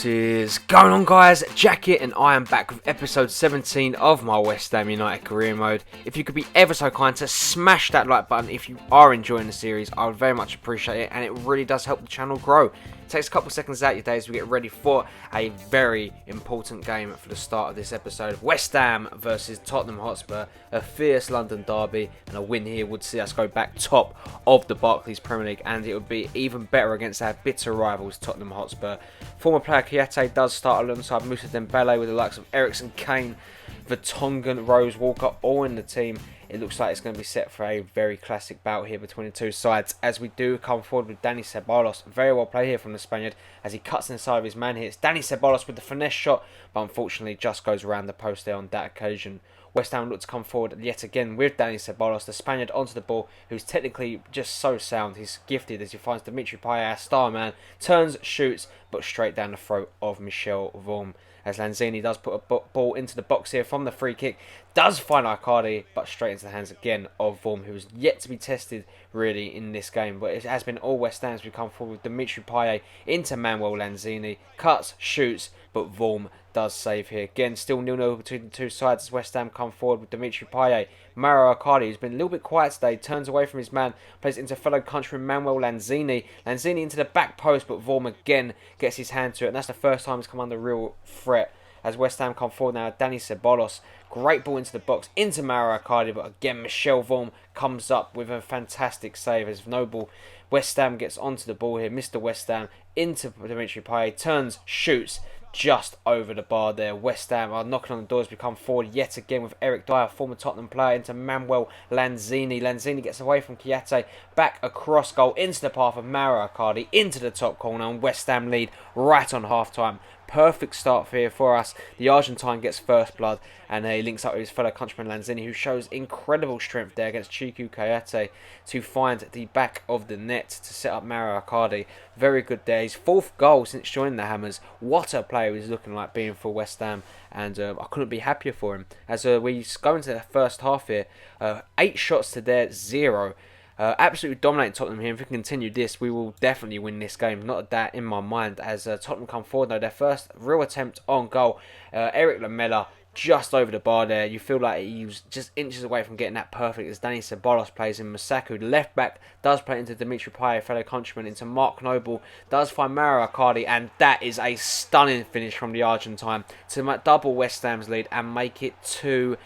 What is going on, guys? Jacket, and I am back with episode 17 of my West Ham United career mode. If you could be ever so kind to smash that like button if you are enjoying the series, I would very much appreciate it, and it really does help the channel grow. It takes a couple seconds out of your day as we get ready for a very important game for the start of this episode. West Ham versus Tottenham Hotspur, a fierce London derby, and a win here would see us go back top of the Barclays Premier League, and it would be even better against our bitter rivals Tottenham Hotspur. Former player Kouyaté does start alongside Moussa Dembele with the likes of Eriksen, Kane, Vertonghen, Rose, Walker all in the team. It looks like it's going to be set for a very classic bout here between the two sides, as we do come forward with Dani Ceballos. Very well played here from the Spaniard as he cuts inside of his man here. It's Dani Ceballos with the finesse shot, but unfortunately just goes around the post there on that occasion. West Ham look to come forward yet again with Dani Ceballos, the Spaniard, onto the ball, who's technically just so sound. He's gifted as he finds Dimitri Payet, our star man, turns, shoots, but straight down the throat of Michel Vorm. As Lanzini does put a ball into the box here from the free kick, does find Icardi, but straight into the hands again of Vorm, who is yet to be tested really in this game. But it has been all West Ham as we come forward with Dimitri Payet into Manuel Lanzini, cuts, shoots, but Vorm does save here. Again, still 0-0 between the two sides as West Ham come forward with Dimitri Payet. Mauro Icardi, who's been a little bit quiet today, turns away from his man, plays it into fellow countryman Manuel Lanzini. Lanzini into the back post, but Vorm again gets his hand to it, and that's the first time he's come under real threat. As West Ham come forward now, Dani Ceballos, great ball into the box, into Mauro Icardi, but again Michel Vorm comes up with a fantastic save as Noble. West Ham gets onto the ball here, Mr. West Ham into Dimitri Payet, turns, shoots, just over the bar there. West Ham are knocking on the doors, become forward yet again with Eric Dyer, former Tottenham player, into Manuel Lanzini. Lanzini gets away from Kouyaté, back across goal, into the path of Mauro Icardi, into the top corner, and West Ham lead right on half-time. Perfect start here for us. The Argentine gets first blood, and he links up with his fellow countryman Lanzini, who shows incredible strength there against Chiku Kouyaté to find the back of the net to set up Mauro Icardi. Very good there. His fourth goal since joining the Hammers. What a player he's looking like being for West Ham, and I couldn't be happier for him. As we go into the first half here, 8 shots to their 0. Absolutely dominating Tottenham here. If we can continue this, we will definitely win this game. Not a doubt in my mind. As Tottenham come forward now, their first real attempt on goal. Eric Lamela just over the bar there. You feel like he was just inches away from getting that perfect as Dani Ceballos plays in. Masaku, the left back, does play into Dimitri Payet, fellow countryman, into Mark Noble, does find Mauro Icardi, and that is a stunning finish from the Argentine to double West Ham's lead and make it 2-0.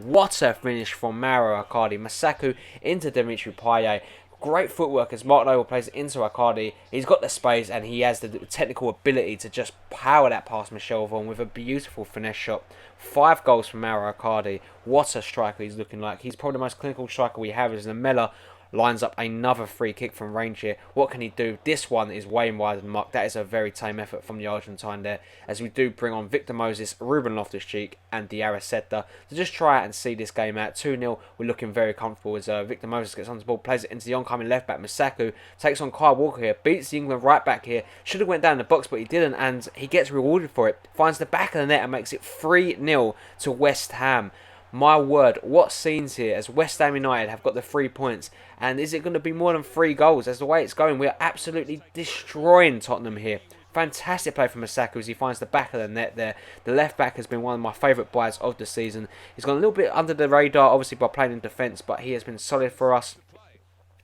What a finish from Mauro Icardi. Masaku into Dimitri Payet. Great footwork as Mark Noble plays it into Icardi. He's got the space and he has the technical ability to just power that past Michel Vorm with a beautiful finesse shot. 5 goals from Mauro Icardi. What a striker he's looking like. He's probably the most clinical striker we have, as Lamela lines up another free kick from range here. What can he do? This one is way wider than mark. That is a very tame effort from the Argentine there, as we do bring on Victor Moses, Ruben Loftus-Cheek and De Araceta to just try and see this game out. 2-0, we're looking very comfortable as Victor Moses gets on the ball, plays it into the oncoming left back. Masaku takes on Kyle Walker here, beats the England right back here. Should have went down the box, but he didn't, and he gets rewarded for it. Finds the back of the net and makes it 3-0 to West Ham. My word, what scenes here as West Ham United have got the 3 points. And is it going to be more than 3 goals? As the way it's going, we are absolutely destroying Tottenham here. Fantastic play from Masaku as he finds the back of the net there. The left back has been one of my favourite buys of the season. He's gone a little bit under the radar, obviously, by playing in defence, but he has been solid for us.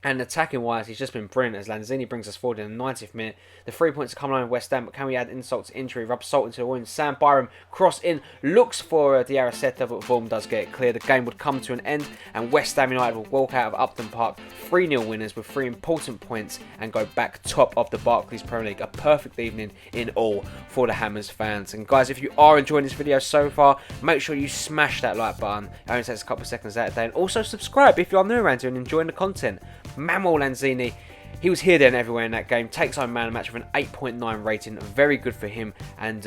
And attacking wise, he's just been brilliant as Lanzini brings us forward in the 90th minute. The 3 points are coming on with West Ham, but can we add insult to injury? Rub salt into the wound. Sam Byram cross in, looks for De Araceta, but Vorm does get it clear. The game would come to an end, and West Ham United will walk out of Upton Park 3-0 winners with 3 important points and go back top of the Barclays Premier League. A perfect evening in all for the Hammers fans. And guys, if you are enjoying this video so far, make sure you smash that like button. It only takes a couple of seconds out of the day. And also subscribe if you're new around here and enjoying the content. Manuel Lanzini, he was here, there and everywhere in that game. Takes home man of the match with an 8.9 rating. Very good for him. And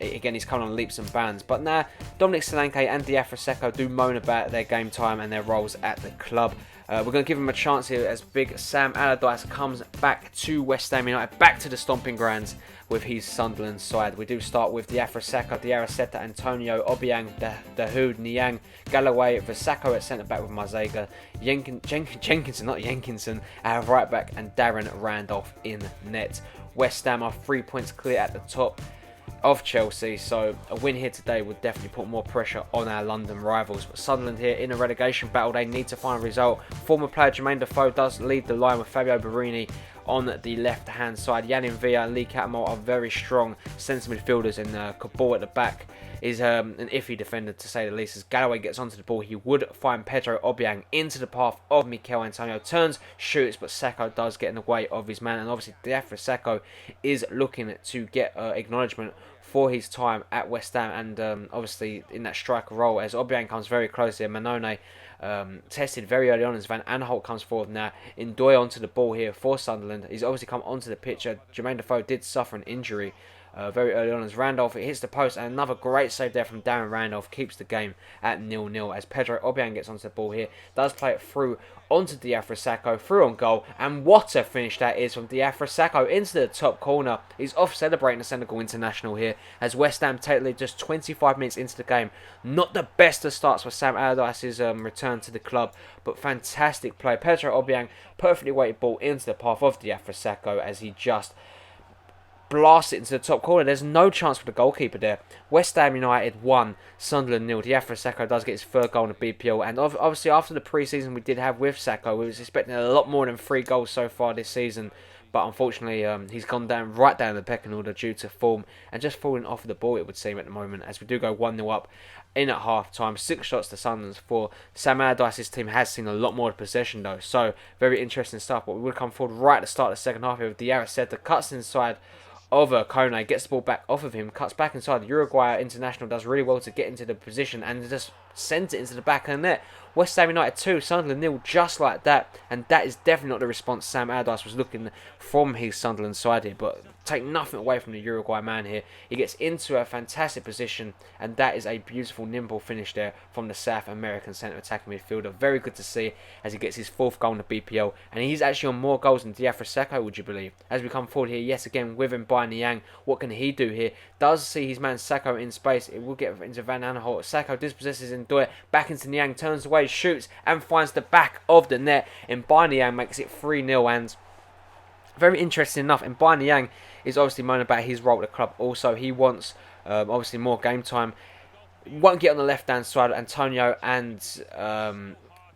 again, he's coming on leaps and bounds. But now, Dominic Solanke and Diafra do moan about their game time and their roles at the club. We're going to give him a chance here as big Sam Allardyce comes back to West Ham United, back to the stomping grounds with his Sunderland side. We do start with Diafra Sakho, De Araceta, Antonio, Obiang, Dahoud, Niang, Galloway, Vasako at centre-back with Marzega, Jenkinson at right-back, and Darren Randolph in net. West Ham are 3 points clear at the top. of Chelsea, so a win here today would definitely put more pressure on our London rivals. But Sunderland here in a relegation battle, they need to find a result. Former player Jermaine Defoe does lead the line with Fabio Barini on the left hand side. Yanin Villa and Lee Catmull are very strong centre midfielders, and Cabal at the back is an iffy defender to say the least. As Galloway gets onto the ball, he would find Pedro Obiang into the path of Mikel Antonio. Turns, shoots, but Sacco does get in the way of his man, and obviously Diafra Sacco is looking to get acknowledgement for his time at West Ham, and obviously in that striker role, as Obiang comes very close here. Manone tested very early on as Van Aanholt comes forward now. Ndoye onto the ball here for Sunderland. He's obviously come onto the pitch. Jermaine Defoe did suffer an injury very early on as Randolph, it hits the post, and another great save there from Darren Randolph keeps the game at 0-0 as Pedro Obiang gets onto the ball here, does play it through onto Diafra Sacco, through on goal, and what a finish that is from Diafra Sacco into the top corner. He's off celebrating the Senegal international here as West Ham take the lead just 25 minutes into the game. Not the best of starts for Sam Allardyce's return to the club, but fantastic play. Pedro Obiang perfectly weighted ball into the path of Diafra Sacco as he just blast it into the top corner. There's no chance for the goalkeeper there. West Ham United 1, Sunderland 0. Diafra Sacco does get his third goal in the BPL, and obviously after the pre-season we did have with Sacco, we was expecting a lot more than 3 goals so far this season, but unfortunately he's gone right down the pecking order due to form and just falling off the ball, it would seem, at the moment, as we do go 1-0 up in at half time. 6 shots to Sunderland's 4. Sam Allardyce's team has seen a lot more possession though, so very interesting stuff. But we would come forward right at the start of the second half here with Diarra cuts inside of Kone, gets the ball back off of him, cuts back inside. The Uruguay international does really well to get into the position and just sends it into the back of the net. West Ham United 2, Sunderland 0, just like that. And that is definitely not the response Sam Allardyce was looking from his Sunderland side here. But take nothing away from the Uruguay man here. He gets into a fantastic position, and that is a beautiful, nimble finish there from the South American centre attacking midfielder. Very good to see as he gets his 4th goal in the BPL. And he's actually on more goals than Diafra Sacco, would you believe? As we come forward here, yes, again, with him by Niang. What can he do here? Does see his man Sacco in space. It will get into Van Aanholt. Sacco dispossesses Ndoye. Back into Niang, turns away, shoots, and finds the back of the net. And Niang makes it 3-0. And very interesting enough, and Niang is obviously moaning about his role at the club. Also, he wants obviously more game time. Won't get on the left hand side. Antonio and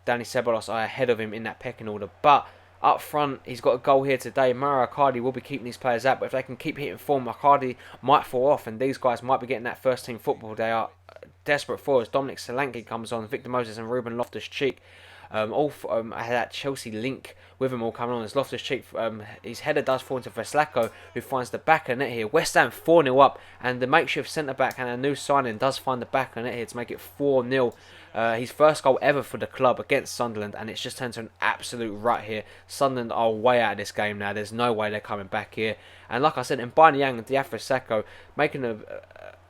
Danny Ceballos are ahead of him in that pecking order, but up front, he's got a goal here today. Mauro Icardi will be keeping these players out, but if they can keep hitting form, Icardi might fall off, and these guys might be getting that first team football they are desperate for, as Dominic Solanke comes on, Victor Moses and Ruben Loftus-Cheek. I had that Chelsea link with them all coming on as Loftus-Cheek, his header does fall into Veslacco, who finds the back of the net here. West Ham 4-0 up, and the makeshift centre-back and a new signing does find the back of the net here to make it 4-0. His first goal ever for the club against Sunderland, and it's just turned to an absolute rut here. Sunderland are way out of this game now. There's no way they're coming back here. And like I said, Mbanyang and Diafra Sacco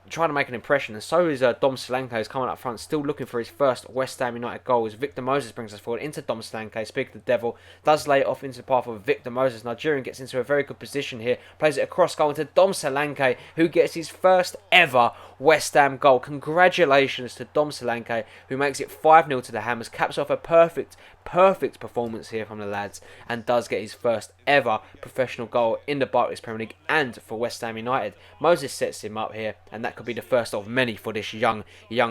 trying to make an impression, and so is Dom Solanke, who's coming up front, still looking for his first West Ham United goal, as Victor Moses brings us forward into Dom Solanke. Speak of the devil, does lay it off into the path of Victor Moses. Nigerian gets into a very good position here, plays it across goal into Dom Solanke, who gets his first ever West Ham goal. Congratulations to Dom Solanke, who makes it 5-0 to the Hammers, caps off a perfect performance here from the lads, and does get his first ever professional goal in the Barclays Premier League and for West Ham United. Moses sets him up here, and that could be the first of many for this young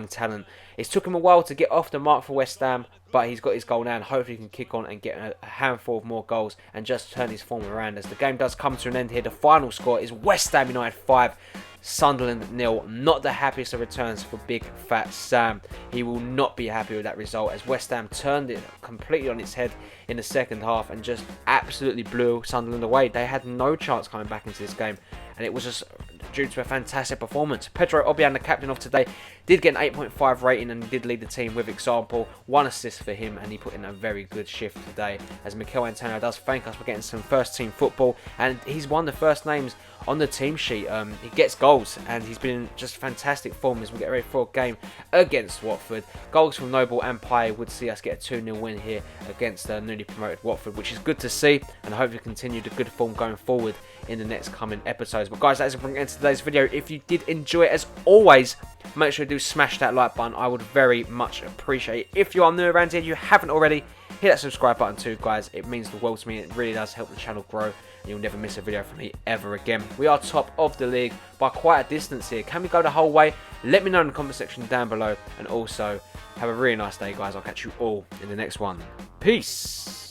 talent. It's took him a while to get off the mark for West Ham, but he's got his goal now, and hopefully he can kick on and get a handful of more goals and just turn his form around. As the game does come to an end here, the final score is West Ham United 5, Sunderland 0. Not the happiest of returns for Big Fat Sam. He will not be happy with that result, as West Ham turned it completely on its head in the second half and just absolutely blew Sunderland away. They had no chance coming back into this game, and it was just due to a fantastic performance. Pedro Obiang, the captain of today, did get an 8.5 rating and did lead the team with example. 1 assist for him, and he put in a very good shift today, as Mikel Antonio does thank us for getting some first team football, and he's one of the first names on the team sheet. He gets goals, and he's been in just fantastic form as we get ready for a game against Watford. Goals from Noble and Pye would see us get a 2-0 win here against newly promoted Watford, which is good to see, and hopefully continue the good form going forward in the next coming episodes. But guys, that is bringing it into today's video. If you did enjoy it, as always, make sure you do smash that like button. I would very much appreciate it. If you are new around here and you haven't already, hit that subscribe button too, guys. It means the world to me. It really does help the channel grow, and you'll never miss a video from me ever again. We are top of the league by quite a distance here. Can we go the whole way? Let me know in the comment section down below. And also, have a really nice day, guys. I'll catch you all in the next one. Peace.